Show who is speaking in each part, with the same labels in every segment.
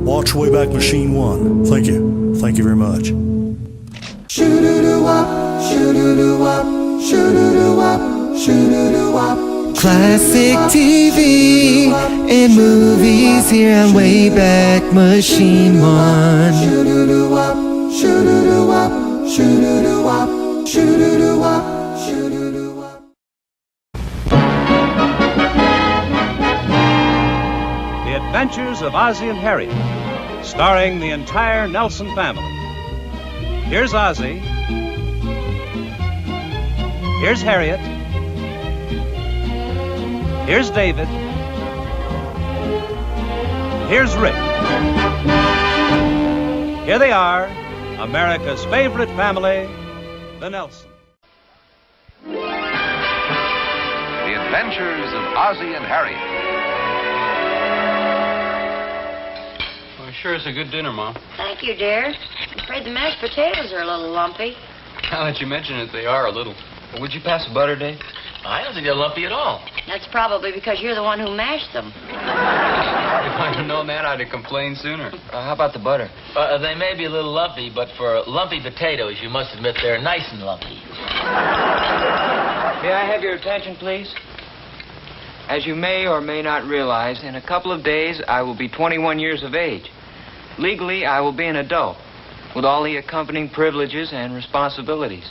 Speaker 1: Watch Wayback Machine 1. Thank you. Thank you very much.
Speaker 2: Classic TV and movies here on Wayback Machine 1.
Speaker 3: The Adventures of Ozzie and Harriet, starring the entire Nelson family. Here's Ozzie. Here's Harriet. Here's David. Here's Rick. Here they are, America's favorite family, the Nelsons.
Speaker 4: The Adventures of Ozzie and Harriet.
Speaker 5: Well, sure is a good dinner, Mom.
Speaker 6: Thank you, dear. I'm afraid the mashed potatoes are a little lumpy.
Speaker 5: Now that you mention it, they are a little. Well, would you pass the butter, Dave?
Speaker 7: I don't think they're lumpy at all.
Speaker 6: That's probably because you're the one who mashed them.
Speaker 5: If I'd have known that, I'd have complained sooner.
Speaker 7: How about the butter? They may be a little lumpy, but for lumpy potatoes, you must admit they're nice and lumpy.
Speaker 8: May I have your attention, please? As you may or may not realize, in a couple of days, I will be 21 years of age. Legally, I will be an adult, with all the accompanying privileges and responsibilities.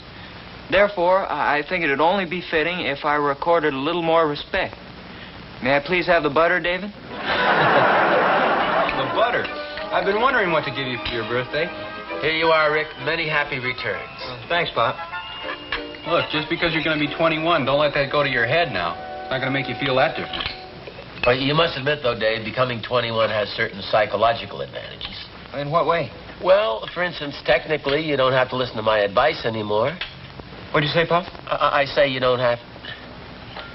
Speaker 8: Therefore, I think it would only be fitting if I were accorded a little more respect. May I please have the butter, David?
Speaker 5: The butter? I've been wondering what to give you for your birthday.
Speaker 7: Here you are, Rick. Many happy returns.
Speaker 5: Thanks, Pop. Look, just because you're going to be 21, don't let that go to your head now. It's not going to make you feel that different.
Speaker 7: Well, you must admit, though, Dave, becoming 21 has certain psychological advantages.
Speaker 8: In what way?
Speaker 7: Well, for instance, technically, you don't have to listen to my advice anymore.
Speaker 8: What'd you say, Pop?
Speaker 7: I say you don't have...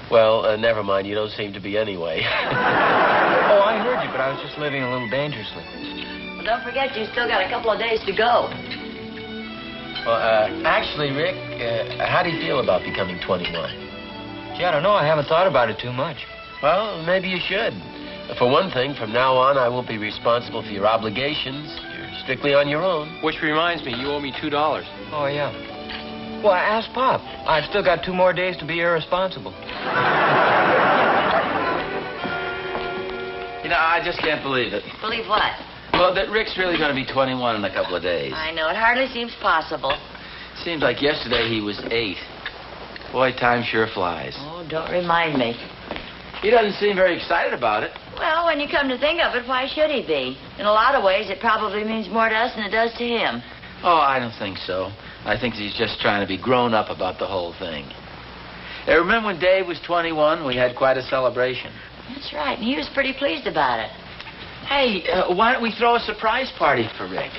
Speaker 7: Well, never mind. You don't seem to be anyway.
Speaker 8: Oh, I heard you, but I was just living a little dangerously.
Speaker 6: Well, don't forget, you still got a couple of days to go.
Speaker 7: Well, actually, Rick, how do you feel about becoming 21?
Speaker 8: Gee, I don't know. I haven't thought about it too much.
Speaker 7: Well, maybe you should. For one thing, from now on, I won't be responsible for your obligations. You're strictly on your own.
Speaker 5: Which reminds me, you owe me $2.
Speaker 8: Oh, yeah. Well, I asked Pop. I've still got 2 more days to be irresponsible.
Speaker 7: You know, I just can't believe it.
Speaker 6: Believe what?
Speaker 7: Well, that Rick's really going to be 21 in a couple of days.
Speaker 6: I know. It hardly seems possible.
Speaker 7: Seems like yesterday he was 8. Boy, time sure flies.
Speaker 6: Oh, don't remind me.
Speaker 7: He doesn't seem very excited about it.
Speaker 6: Well, when you come to think of it, why should he be? In a lot of ways, it probably means more to us than it does to him.
Speaker 7: Oh, I don't think so. I think he's just trying to be grown up about the whole thing. Remember when Dave was 21, we had quite a celebration.
Speaker 6: That's right, and he was pretty pleased about it.
Speaker 7: Hey, why don't we throw a surprise party for Rick?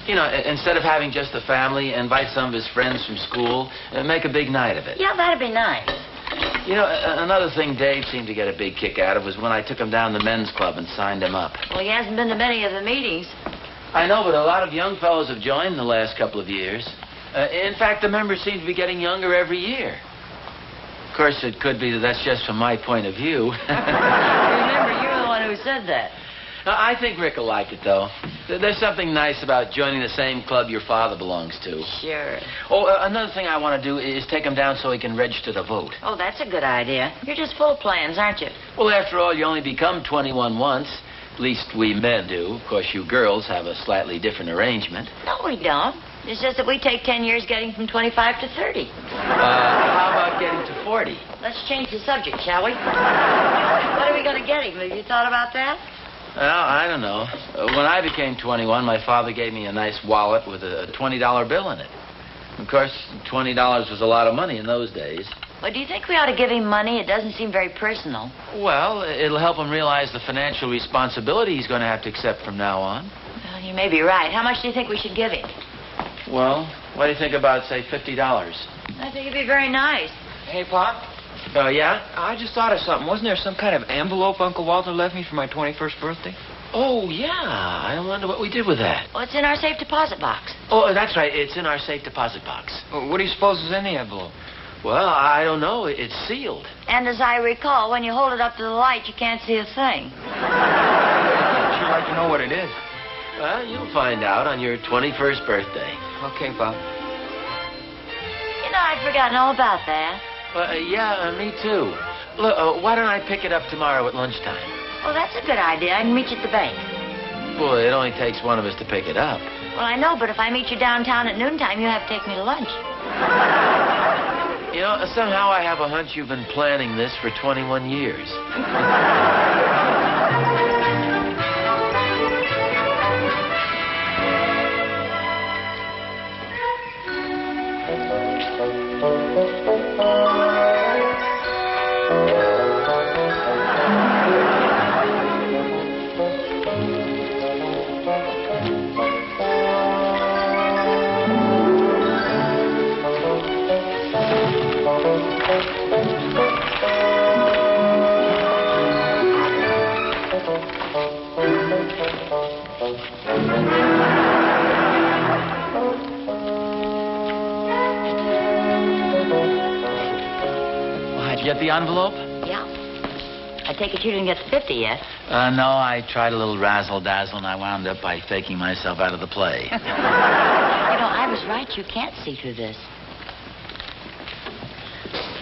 Speaker 7: You know, instead of having just the family, invite some of his friends from school and make a big night of it.
Speaker 6: Yeah, that'd be nice.
Speaker 7: You know, another thing Dave seemed to get a big kick out of was when I took him down to the men's club and signed him up.
Speaker 6: Well, he hasn't been to many of the meetings.
Speaker 7: I know, but a lot of young fellows have joined in the last couple of years. In fact, the members seem to be getting younger every year. Of course, it could be that that's just from my point of view.
Speaker 6: Remember, you're the one who said that.
Speaker 7: I think Rick will like it, though. There's something nice about joining the same club your father belongs to.
Speaker 6: Sure.
Speaker 7: Oh, another thing I want to do is take him down so he can register to vote.
Speaker 6: Oh, that's a good idea. You're just full of plans, aren't you?
Speaker 7: Well, after all, you only become 21 once. At least we men do. Of course, you girls have a slightly different arrangement.
Speaker 6: No, we don't. It's just that we take 10 years getting from 25 to 30.
Speaker 7: How about getting to 40?
Speaker 6: Let's change the subject, shall we? What are we going to get him? Have you thought about that?
Speaker 7: Well, I don't know. When I became 21, my father gave me a nice wallet with a $20 bill in it. Of course, $20 was a lot of money in those days.
Speaker 6: Well, do you think we ought to give him money? It doesn't seem very personal.
Speaker 7: Well, it'll help him realize the financial responsibility he's going to have to accept from now on.
Speaker 6: Well, you may be right. How much do you think we should give him?
Speaker 7: Well, what do you think about, say, $50?
Speaker 6: I think it'd be very nice.
Speaker 8: Hey, Pop.
Speaker 7: Yeah?
Speaker 8: I just thought of something. Wasn't there some kind of envelope Uncle Walter left me for my 21st birthday?
Speaker 7: Oh, yeah. I wonder what we did with that.
Speaker 6: Well, it's in our safe deposit box.
Speaker 7: Oh, that's right. It's in our safe deposit box.
Speaker 8: Well, what do you suppose is in the envelope?
Speaker 7: Well, I don't know. It's sealed.
Speaker 6: And as I recall, when you hold it up to the light, you can't see a thing.
Speaker 8: I'd like to know what it is.
Speaker 7: Well, you'll find out on your 21st birthday.
Speaker 8: Okay, Pop.
Speaker 6: You know, I'd forgotten all about that.
Speaker 7: Yeah, me too. Look, why don't I pick it up tomorrow at lunchtime?
Speaker 6: Oh, that's a good idea. I can meet you at the bank.
Speaker 7: Boy, it only takes one of us to pick it up.
Speaker 6: Well, I know, but if I meet you downtown at noontime, you have to take me to lunch.
Speaker 7: You know, somehow I have a hunch you've been planning this for 21 years. Get the envelope?
Speaker 6: Yeah. I take it you didn't get the 50 yet.
Speaker 7: No, I tried a little razzle-dazzle, and I wound up by faking myself out of the play.
Speaker 6: You know, I was right. You can't see through this.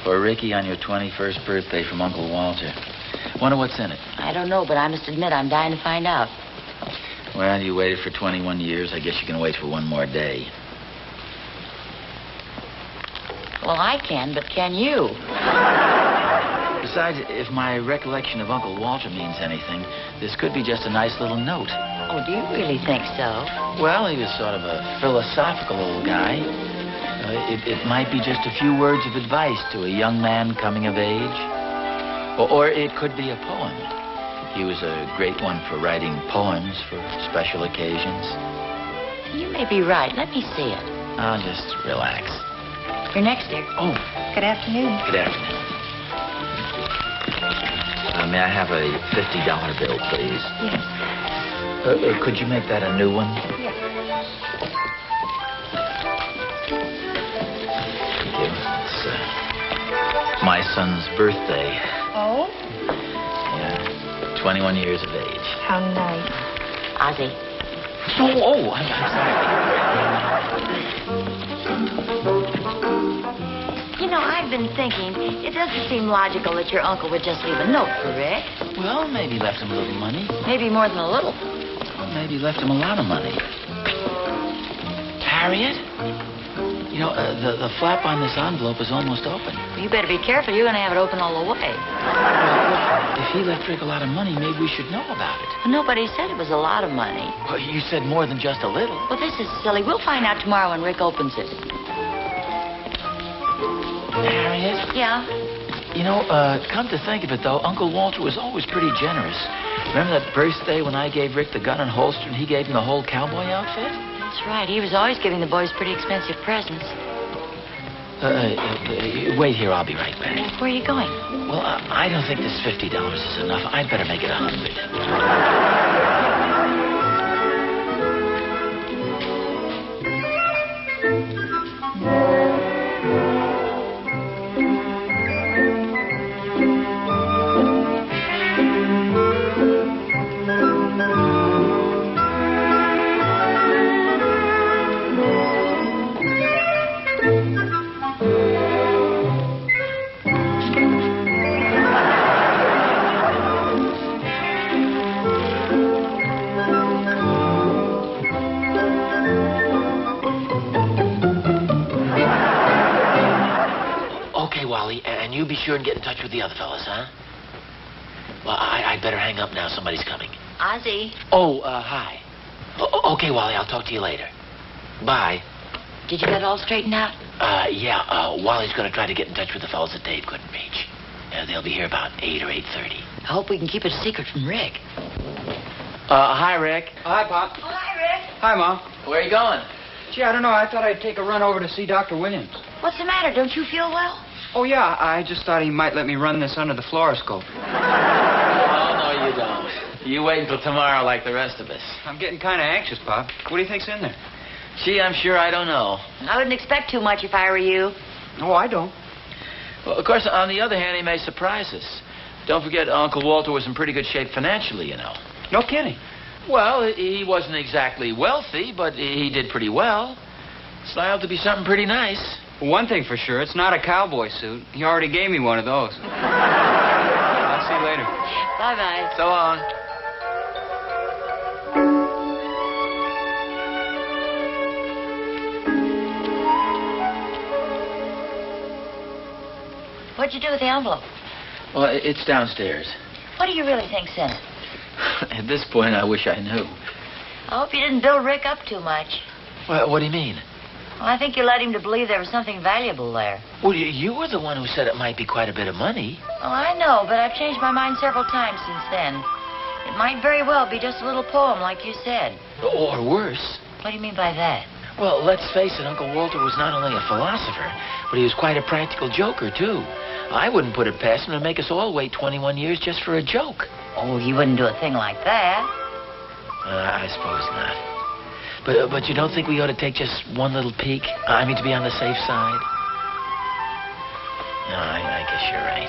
Speaker 7: For Ricky on your 21st birthday from Uncle Walter. Wonder what's in it.
Speaker 6: I don't know, but I must admit I'm dying to find out.
Speaker 7: Well, you waited for 21 years. I guess you can wait for one more day.
Speaker 6: Well, I can, but can you?
Speaker 7: Besides, if my recollection of Uncle Walter means anything, this could be just a nice little note.
Speaker 6: Oh, do you really think so?
Speaker 7: Well, he was sort of a philosophical old guy. It might be just a few words of advice to a young man coming of age. Or it could be a poem. He was a great one for writing poems for special occasions.
Speaker 6: You may be right. Let me see it.
Speaker 7: I'll just relax.
Speaker 6: You're next, dear.
Speaker 7: Oh.
Speaker 6: Good afternoon.
Speaker 7: Good afternoon. May I have a $50 bill, please?
Speaker 6: Yes.
Speaker 7: Could you make that a new one?
Speaker 6: Yes.
Speaker 7: Thank you. It's my son's birthday.
Speaker 9: Oh?
Speaker 7: Yeah. 21 years of age.
Speaker 9: How nice.
Speaker 6: Ozzie.
Speaker 7: Oh, I'm sorry.
Speaker 6: You know, I've been thinking, it doesn't seem logical that your uncle would just leave a note for Rick.
Speaker 7: Well, maybe left him a little money.
Speaker 6: Maybe more than a little.
Speaker 7: Well, maybe left him a lot of money. Harriet? You know, the flap on this envelope is almost open.
Speaker 6: Well, you better be careful. You're going to have it open all the way.
Speaker 7: Well, if he left Rick a lot of money, maybe we should know about it.
Speaker 6: Well, nobody said it was a lot of money.
Speaker 7: Well, you said more than just a little.
Speaker 6: Well, this is silly. We'll find out tomorrow when Rick opens it.
Speaker 7: Harriet?
Speaker 6: Yeah?
Speaker 7: You know, come to think of it, though, Uncle Walter was always pretty generous. Remember that birthday when I gave Rick the gun and holster and he gave him the whole cowboy outfit?
Speaker 6: That's right. He was always giving the boys pretty expensive presents.
Speaker 7: Wait here. I'll be right back.
Speaker 6: Where are you going?
Speaker 7: Well, I don't think this $50 is enough. I'd better make it 100. And you be sure and get in touch with the other fellas, huh? Well, I'd better hang up now. Somebody's coming.
Speaker 6: Ozzie.
Speaker 7: Oh, hi. Okay, Wally, I'll talk to you later. Bye.
Speaker 6: Did you get it all straightened out?
Speaker 7: Yeah. Wally's going to try to get in touch with the fellas that Dave couldn't reach. They'll be here about 8 or 8:30.
Speaker 6: I hope we can keep it a secret from Rick.
Speaker 7: Hi, Rick.
Speaker 8: Hi, Pop.
Speaker 6: Oh, hi, Rick.
Speaker 8: Hi, Mom.
Speaker 7: Where are you going?
Speaker 8: Gee, I don't know. I thought I'd take a run over to see Dr. Williams.
Speaker 6: What's the matter? Don't you feel well?
Speaker 8: Oh, yeah. I just thought he might let me run this under the fluoroscope.
Speaker 7: Oh, no, you don't. You wait until tomorrow like the rest of us.
Speaker 8: I'm getting kind of anxious, Pop. What do you think's in there?
Speaker 7: Gee, I'm sure I don't know.
Speaker 6: I wouldn't expect too much if I were you.
Speaker 8: Oh, I don't.
Speaker 7: Well, of course, on the other hand, he may surprise us. Don't forget, Uncle Walter was in pretty good shape financially, you know.
Speaker 8: No kidding.
Speaker 7: Well, he wasn't exactly wealthy, but he did pretty well. It's liable to be something pretty nice.
Speaker 8: Well, one thing for sure, it's not a cowboy suit. He already gave me one of those. I'll see you later.
Speaker 6: Bye-bye.
Speaker 7: So long.
Speaker 6: What'd you do with the envelope?
Speaker 7: Well, it's downstairs.
Speaker 6: What do you really think's in it?
Speaker 7: At this point, I wish I knew.
Speaker 6: I hope you didn't build Rick up too much.
Speaker 7: Well, what do you mean?
Speaker 6: Well, I think you led him to believe there was something valuable there.
Speaker 7: Well, you were the one who said it might be quite a bit of money.
Speaker 6: Well, I know, but I've changed my mind several times since then. It might very well be just a little poem, like you said.
Speaker 7: Or worse.
Speaker 6: What do you mean by that?
Speaker 7: Well, let's face it, Uncle Walter was not only a philosopher, but he was quite a practical joker, too. I wouldn't put it past him to make us all wait 21 years just for a joke.
Speaker 6: Oh, he wouldn't do a thing like that.
Speaker 7: I suppose not. But you don't think we ought to take just one little peek? I mean, to be on the safe side? No, I guess you're right.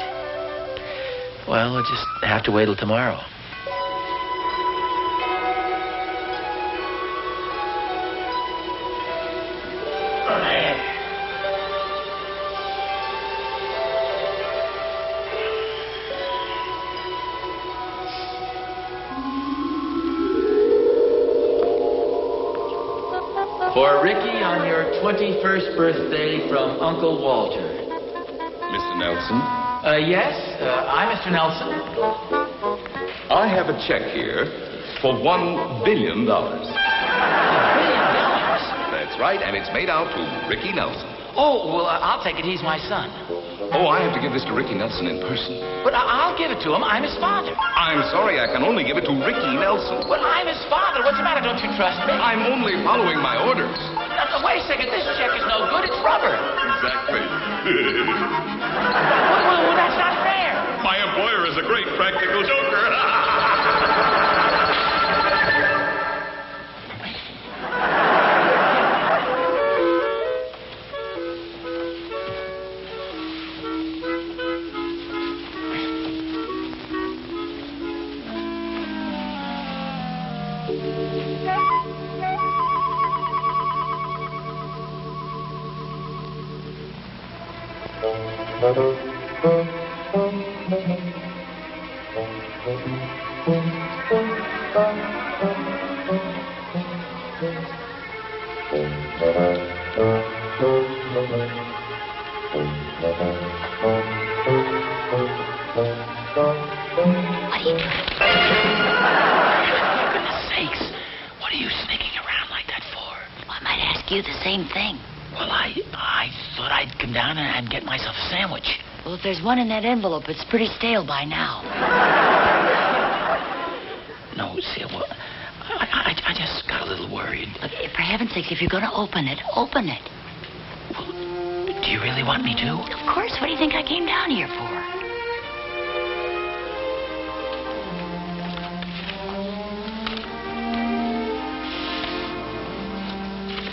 Speaker 7: Well, we'll just have to wait till tomorrow. For Ricky on your 21st birthday from Uncle Walter.
Speaker 9: Mr. Nelson,
Speaker 7: Yes? I'm Mr. Nelson.
Speaker 9: I have a check here for $1 billion. That's right, and it's made out to Ricky Nelson.
Speaker 7: Oh, well, I'll take it. He's my son.
Speaker 9: Oh, I have to give this to Ricky Nelson in person.
Speaker 7: But I'll give it to him. I'm his father.
Speaker 9: I'm sorry, I can only give it to Ricky Nelson.
Speaker 7: Well, I'm his father. What's the matter? Don't you trust me?
Speaker 9: I'm only following my orders.
Speaker 7: Wait a second. This check is no good. It's rubber.
Speaker 9: Exactly.
Speaker 7: Well, that's not fair.
Speaker 9: My employer is a great practical joker.
Speaker 6: You the same thing.
Speaker 7: Well, I thought I'd come down and get myself a sandwich.
Speaker 6: Well, if there's one in that envelope, it's pretty stale by now.
Speaker 7: No, see, well, I just got a little worried.
Speaker 6: Look, for heaven's sake, if you're going to open it, open it.
Speaker 7: Well, do you really want me to?
Speaker 6: Of course. What do you think I came down here for?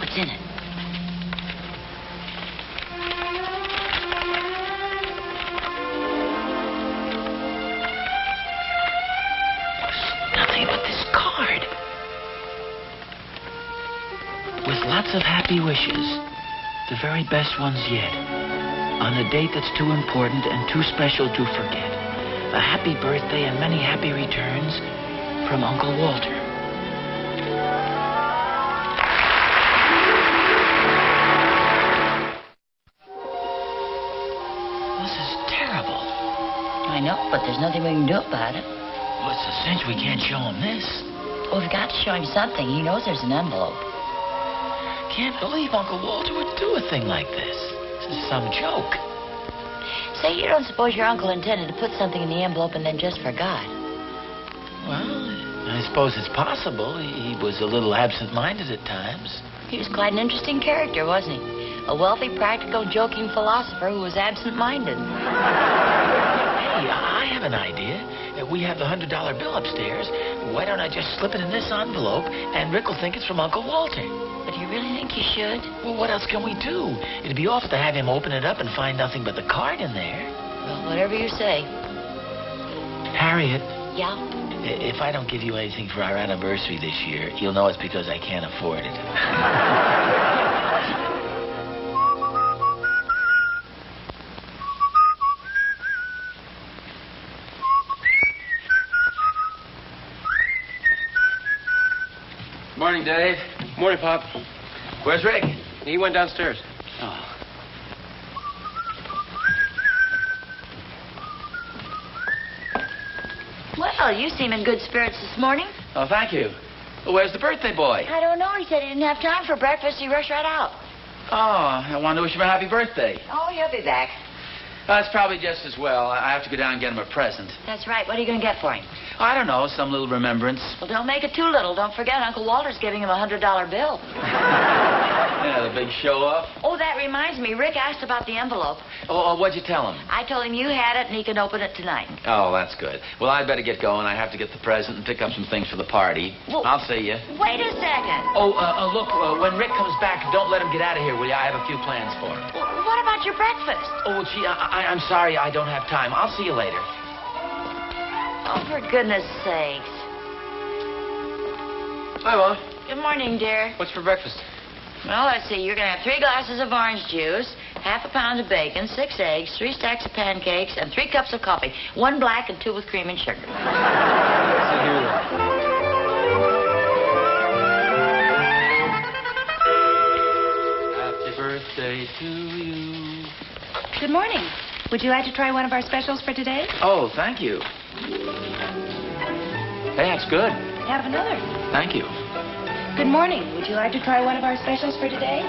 Speaker 6: What's in it?
Speaker 7: Nothing but this card. With lots of happy wishes, the very best ones yet, on a date that's too important and too special to forget. A happy birthday and many happy returns from Uncle Walter.
Speaker 6: I know, but there's nothing we can do about it.
Speaker 7: Well, it's a cinch we can't show him this.
Speaker 6: Well, we've got to show him something. He knows there's an envelope.
Speaker 7: Can't believe Uncle Walter would do a thing like this. This is some joke.
Speaker 6: Say, you don't suppose your uncle intended to put something in the envelope and then just forgot?
Speaker 7: Well, I suppose it's possible. He was a little absent-minded at times.
Speaker 6: He was quite an interesting character, wasn't he? A wealthy, practical, joking philosopher who was absent-minded.
Speaker 7: Hey, I have an idea. We have the $100 bill upstairs. Why don't I just slip it in this envelope, and Rick will think it's from Uncle Walter?
Speaker 6: But do you really think you should?
Speaker 7: Well, what else can we do? It'd be awful to have him open it up and find nothing but the card in there.
Speaker 6: Well, whatever you say.
Speaker 7: Harriet.
Speaker 6: Yeah?
Speaker 7: If I don't give you anything for our anniversary this year, you'll know it's because I can't afford it. Morning, Dave.
Speaker 10: Morning, Pop.
Speaker 7: Where's Rick?
Speaker 10: He went downstairs.
Speaker 7: Oh.
Speaker 6: Well, you seem in good spirits this morning.
Speaker 7: Oh, thank you. Well, where's the birthday boy?
Speaker 6: I don't know. He said he didn't have time for breakfast. He rushed right out.
Speaker 7: Oh, I wanted to wish him a happy birthday.
Speaker 6: Oh, he'll be back.
Speaker 7: That's probably just as well. I have to go down and get him a present.
Speaker 6: That's right. What are you going to get for him?
Speaker 7: I don't know, some little remembrance.
Speaker 6: Well, don't make it too little. Don't forget Uncle Walter's giving him a $100 bill.
Speaker 7: Yeah, the big show-off.
Speaker 6: Oh, that reminds me. Rick asked about the envelope.
Speaker 7: Oh, what'd you tell him?
Speaker 6: I told him you had it and he could open it tonight.
Speaker 7: Oh, that's good. Well, I'd better get going. I have to get the present and pick up some things for the party.
Speaker 6: Well,
Speaker 7: I'll see you.
Speaker 6: Wait a second.
Speaker 7: Oh, look, when Rick comes back, don't let him get out of here, will you? I have a few plans for him.
Speaker 6: Well, what about your breakfast?
Speaker 7: Oh, gee, I'm sorry I don't have time. I'll see you later.
Speaker 6: Oh, for goodness sakes.
Speaker 10: Hi, Mom.
Speaker 6: Good morning, dear.
Speaker 10: What's for breakfast?
Speaker 6: Well, let's see. You're going to have 3 glasses of orange juice, half a pound of bacon, 6 eggs, 3 stacks of pancakes, and 3 cups of coffee. 1 black and 2 with cream and sugar.
Speaker 10: Sit here then.
Speaker 7: Happy birthday to you.
Speaker 11: Good morning. Would you like to try one of our specials for today?
Speaker 7: Oh, thank you. Hey, that's good.
Speaker 11: Have another.
Speaker 7: Thank you.
Speaker 11: Good morning. Would you like to try one of our specials for today?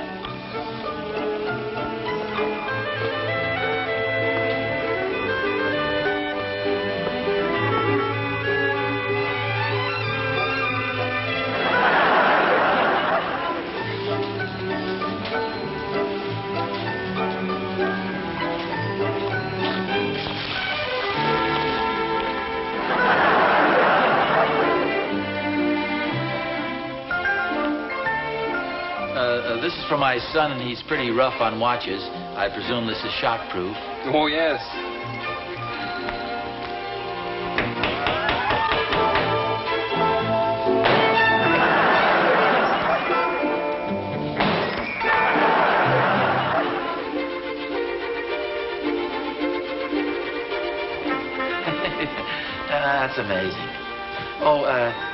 Speaker 7: This is for my son, and he's pretty rough on watches. I presume this is shockproof.
Speaker 10: Oh, yes.
Speaker 7: That's amazing. Oh,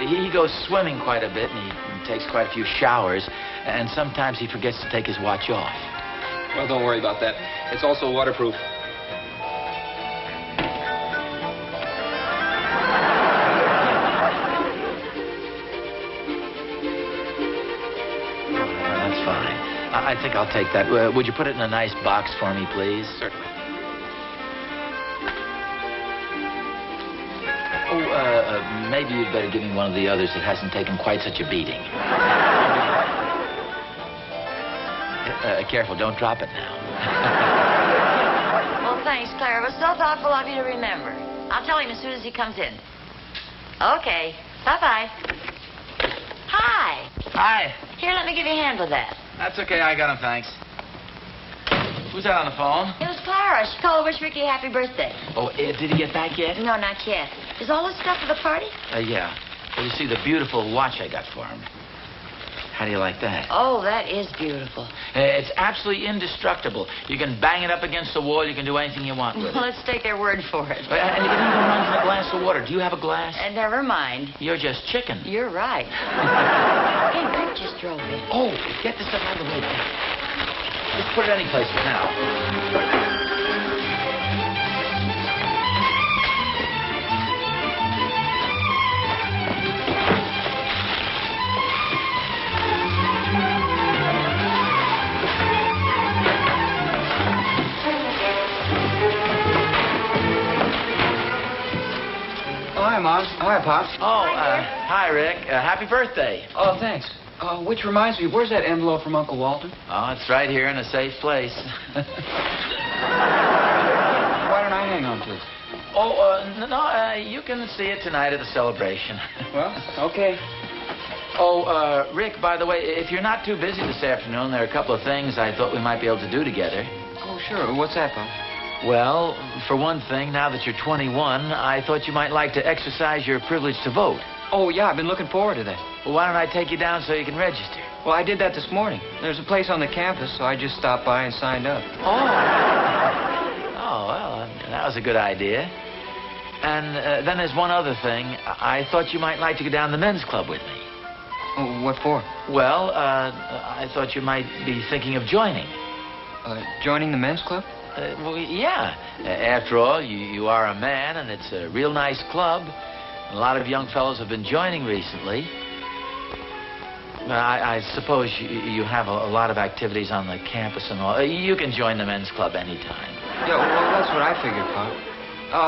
Speaker 7: he goes swimming quite a bit, and he takes quite a few showers, and sometimes he forgets to take his watch off.
Speaker 10: Well, don't worry about that. It's also waterproof.
Speaker 7: That's fine. I think I'll take that. Would you put it in a nice box for me, please?
Speaker 10: Certainly.
Speaker 7: Oh, maybe you'd better give me one of the others that hasn't taken quite such a beating. Careful, don't drop it now.
Speaker 6: Well, thanks, Clara. It was so thoughtful of you to remember. I'll tell him as soon as he comes in. Okay. Bye-bye. Hi.
Speaker 7: Hi.
Speaker 6: Here, let me give you a hand with that.
Speaker 7: That's okay. I got him, thanks. Who's that on the phone?
Speaker 6: It was Clara. She called to wish Ricky a happy birthday.
Speaker 7: Oh, did he get back yet?
Speaker 6: No, not yet. Is all this stuff for the party?
Speaker 7: Yeah. Well, you see the beautiful watch I got for him. How do you like that?
Speaker 6: Oh, that is beautiful.
Speaker 7: It's absolutely indestructible. You can bang it up against the wall. You can do anything you want with it.
Speaker 6: Let's take their word for it.
Speaker 7: And you can even run in a glass of water. Do you have a glass?
Speaker 6: Never mind.
Speaker 7: You're just chicken.
Speaker 6: You're right. Hey, Rick just drove in.
Speaker 7: Oh, get this stuff out of the way. Just put it any place for now.
Speaker 8: Oh, hi, Mom. Hi, Pops.
Speaker 7: Oh, hi, Rick. Happy birthday.
Speaker 8: Oh, thanks. Which reminds me, where's that envelope from Uncle Walter?
Speaker 7: Oh, it's right here in a safe place.
Speaker 8: Why don't I hang on to it?
Speaker 7: Oh, no, you can see it tonight at the celebration.
Speaker 8: Well, okay.
Speaker 7: Oh, Rick, by the way, if you're not too busy this afternoon, there are a couple of things I thought we might be able to do together.
Speaker 8: Oh, sure. What's that, Pop?
Speaker 7: Well, for one thing, now that you're 21, I thought you might like to exercise your privilege to vote.
Speaker 8: Oh, yeah, I've been looking forward to that.
Speaker 7: Well, why don't I take you down so you can register?
Speaker 8: Well, I did that this morning. There's a place on the campus, so I just stopped by and signed up.
Speaker 7: Oh. Oh, well, that was a good idea. And then there's one other thing. I thought you might like to go down to the men's club with me.
Speaker 8: Oh, what for?
Speaker 7: Well, I thought you might be thinking of joining.
Speaker 8: Joining the men's club?
Speaker 7: Well, yeah. After all, you are a man, and it's a real nice club. A lot of young fellows have been joining recently. I suppose you have a lot of activities on the campus and all. You can join the men's club anytime.
Speaker 8: Yeah, well, that's what I figured, Pop.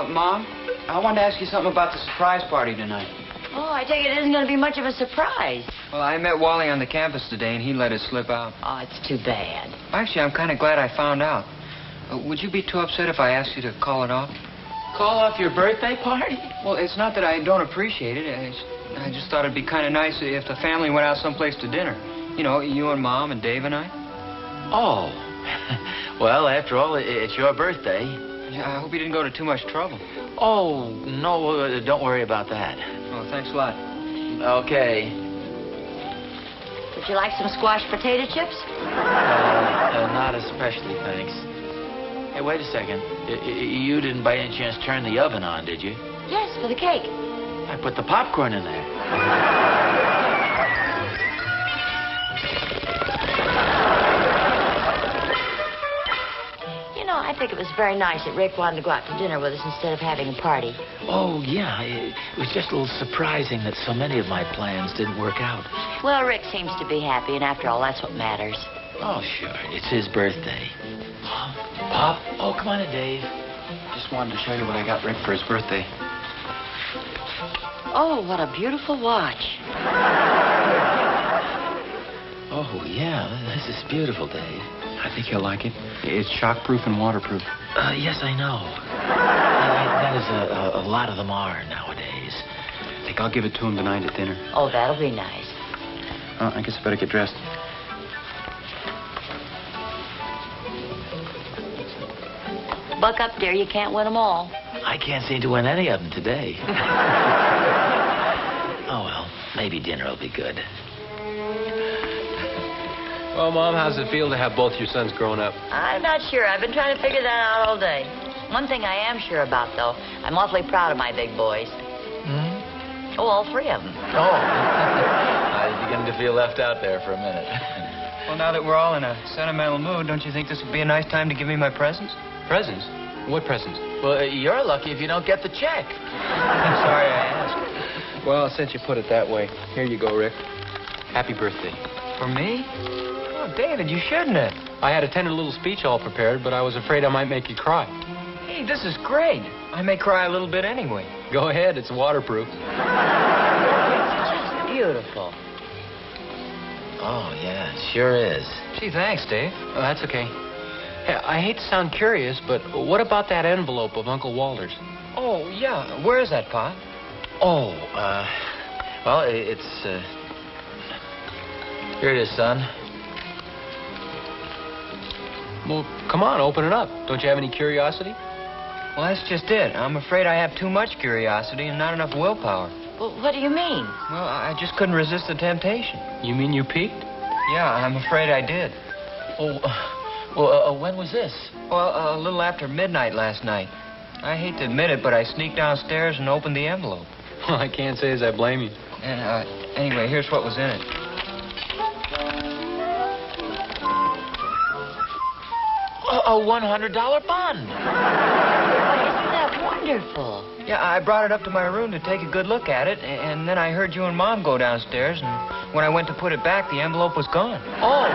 Speaker 10: Mom, I wanted to ask you something about the surprise party tonight.
Speaker 6: Oh, I take it isn't going to be much of a surprise.
Speaker 8: Well, I met Wally on the campus today, and he let it slip out.
Speaker 6: Oh, it's too bad.
Speaker 8: Actually, I'm kind of glad I found out. Would you be too upset if I asked you to call it off?
Speaker 7: Call off your birthday party?
Speaker 8: Well, it's not that I don't appreciate it. I just thought it'd be kind of nice if the family went out someplace to dinner. You know, you and Mom and Dave and I.
Speaker 7: Oh. Well, after all, it's your birthday.
Speaker 8: Yeah, I hope you didn't go to too much trouble.
Speaker 7: Oh, no, don't worry about that.
Speaker 8: Oh, thanks a lot.
Speaker 7: Okay.
Speaker 6: Would you like some squashed potato chips?
Speaker 7: Not especially, thanks. Hey, wait a second. You didn't by any chance turn the oven on, did you?
Speaker 6: Yes, for the cake.
Speaker 7: I put the popcorn in there.
Speaker 6: You know, I think it was very nice that Rick wanted to go out to dinner with us instead of having a party.
Speaker 7: Oh, yeah. It was just a little surprising that so many of my plans didn't work out.
Speaker 6: Well, Rick seems to be happy, and after all, that's what matters.
Speaker 7: Oh, sure. It's his birthday. Pop? Oh, come on in, Dave.
Speaker 10: Just wanted to show you what I got Rick for his birthday.
Speaker 6: Oh, what a beautiful watch.
Speaker 7: Oh, yeah. This is beautiful, Dave.
Speaker 10: I think he'll like it. It's shockproof and waterproof.
Speaker 7: Yes, I know. That is a lot of them are nowadays.
Speaker 10: I think I'll give it to him tonight at dinner.
Speaker 6: Oh, that'll be nice.
Speaker 10: I guess I better get dressed.
Speaker 6: Buck up, dear. You can't win them all.
Speaker 7: I can't seem to win any of them today. Oh, well, maybe dinner will be good.
Speaker 10: Well, Mom, how's it feel to have both your sons grown up?
Speaker 6: I'm not sure. I've been trying to figure that out all day. One thing I am sure about, though, I'm awfully proud of my big boys.
Speaker 7: Hmm?
Speaker 6: Oh, all three of them.
Speaker 7: Oh. I was beginning to feel left out there for a minute.
Speaker 8: Well, now that we're all in a sentimental mood, don't you think this would be a nice time to give me my presents?
Speaker 10: Presents? What presents?
Speaker 7: Well, you're lucky if you don't get the check.
Speaker 8: I'm sorry I asked.
Speaker 10: Well, since you put it that way, here you go, Rick. Happy birthday.
Speaker 8: For me? Oh, David, you shouldn't have.
Speaker 10: I had a tender little speech all prepared, but I was afraid I might make you cry.
Speaker 8: Hey, this is great. I may cry a little bit anyway.
Speaker 10: Go ahead, it's waterproof.
Speaker 6: It's just beautiful.
Speaker 7: Oh, yeah, it sure is.
Speaker 8: Gee, thanks, Dave.
Speaker 10: Oh, that's okay. Hey, I hate to sound curious, but what about that envelope of Uncle Walter's?
Speaker 8: Oh, yeah. Where is that, Pa?
Speaker 7: Oh, well, it's, here it is, son.
Speaker 10: Well, come on, open it up. Don't you have any curiosity?
Speaker 8: Well, that's just it. I'm afraid I have too much curiosity and not enough willpower.
Speaker 6: Well, what do you mean?
Speaker 8: Well, I just couldn't resist the temptation.
Speaker 10: You mean you peeked?
Speaker 8: Yeah, I'm afraid I did.
Speaker 7: Oh, well, when was this?
Speaker 8: Well, a little after midnight last night. I hate to admit it, but I sneaked downstairs and opened the envelope.
Speaker 10: Well, I can't say as I blame you.
Speaker 8: And, anyway, here's what was in it.
Speaker 7: A $100 bond.
Speaker 6: Isn't that wonderful?
Speaker 8: Yeah, I brought it up to my room to take a good look at it, and then I heard you and Mom go downstairs, and when I went to put it back, the envelope was gone.
Speaker 7: Oh,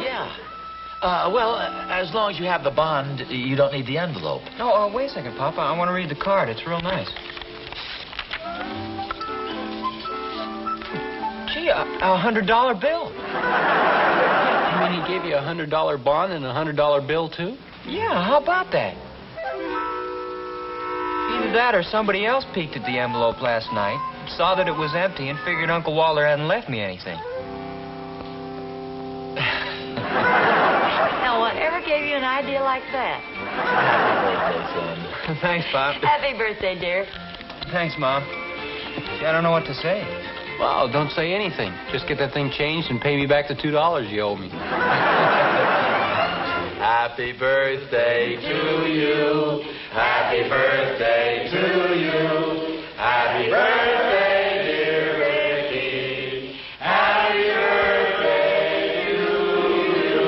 Speaker 7: yeah. Well, as long as you have the bond, you don't need the envelope.
Speaker 8: No, wait a second, Papa. I want to read the card. It's real nice. Gee, a $100 bill.
Speaker 10: You mean he gave you a $100 bond and a $100 bill, too?
Speaker 8: Yeah, how about that? Either that or somebody else peeked at the envelope last night, saw that it was empty, and figured Uncle Walter hadn't left me anything.
Speaker 6: Now, whatever gave you an idea like that?
Speaker 8: Thanks, Bob.
Speaker 6: Happy birthday, dear.
Speaker 8: Thanks, Mom. See, I don't know what to say.
Speaker 10: Well, don't say anything. Just get that thing changed and pay me back the $2 you owe me.
Speaker 7: Happy birthday to you. Happy birthday to you. Happy birthday, dear Ricky. Happy birthday to you.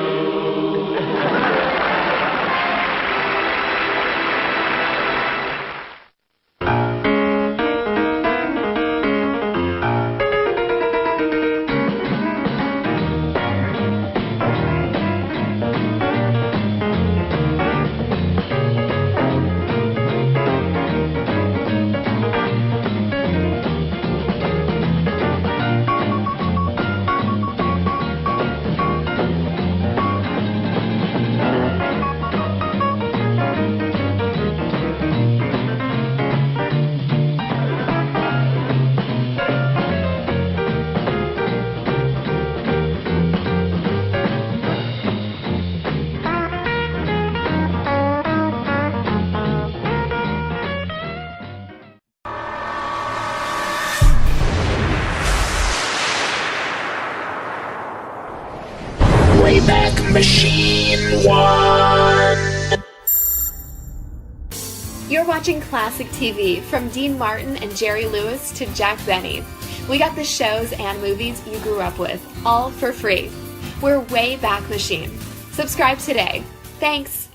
Speaker 12: Wayback Machine 1.
Speaker 13: You're watching classic TV, from Dean Martin and Jerry Lewis to Jack Benny. We got the shows and movies you grew up with, all for free. We're Wayback Machine. Subscribe today. Thanks.